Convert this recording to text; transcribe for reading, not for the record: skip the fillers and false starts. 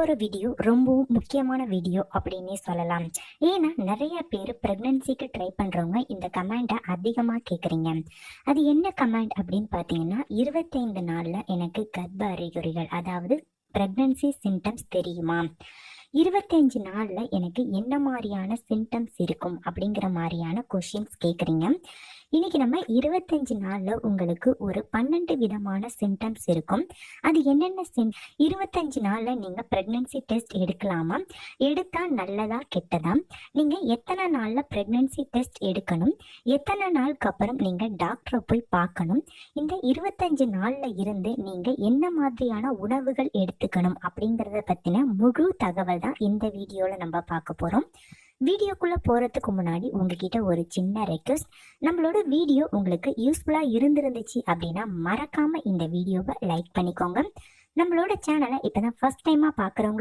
போற வீடியோ ரொம்பவும் முக்கியமான வீடியோ அப்படின்னே சொல்லலாம். ஏன்னா நிறைய பேர் பிரெக்னன்சிக்கு ட்ரை பண்றவங்க இந்த கமெண்ட்டை அதிகமா கேக்குறீங்க. அது என்ன கமெண்ட் அப்படின்னு பாத்தீங்கன்னா, 25 நாள்ல எனக்கு கர்ப்ப அறிகுறிகள், அதாவது பிரெக்னன்சி சிம்டம்ஸ் தெரியுமா? 25 நாள்ல எனக்கு என்ன மாதிரியான சிம்டம்ஸ் இருக்கும் அப்படிங்கிற மாதிரியான கொஷின்ஸ் கேக்குறீங்க. இன்னைக்கு நம்ம 25 நாள்ல உங்களுக்கு ஒரு 12 விதமான சிம்டம்ஸ் இருக்கும். அது என்னென்ன 25 நாள்ல நீங்க பிரெக்னன்சி டெஸ்ட் எடுக்கலாமா? எடுத்தா நல்லதா கெட்டதா? நீங்க எத்தனை நாள்ல பிரெக்னன்சி டெஸ்ட் எடுக்கணும்? எத்தனை நாளுக்கு அப்புறம் நீங்க டாக்டரை போய் பார்க்கணும்? இந்த 25 நாள்ல இருந்து நீங்க என்ன மாதிரியான உணவுகள் எடுத்துக்கணும் அப்படிங்கறத பத்தின முழு தகவல் தான் இந்த வீடியோல நம்ம பார்க்க போறோம். வீடியோக்குள்ள போறதுக்கு முன்னாடி உங்ககிட்ட ஒரு சின்ன ரெக்வெஸ்ட். நம்மளோட வீடியோ உங்களுக்கு யூஸ்ஃபுல்லா இருந்துச்சு அப்படின்னா மறக்காம இந்த வீடியோவை லைக் பண்ணிக்கோங்க. நம்மளோட சேனலை இப்பதான் ஃபர்ஸ்ட் டைமா பாக்குறவங்களா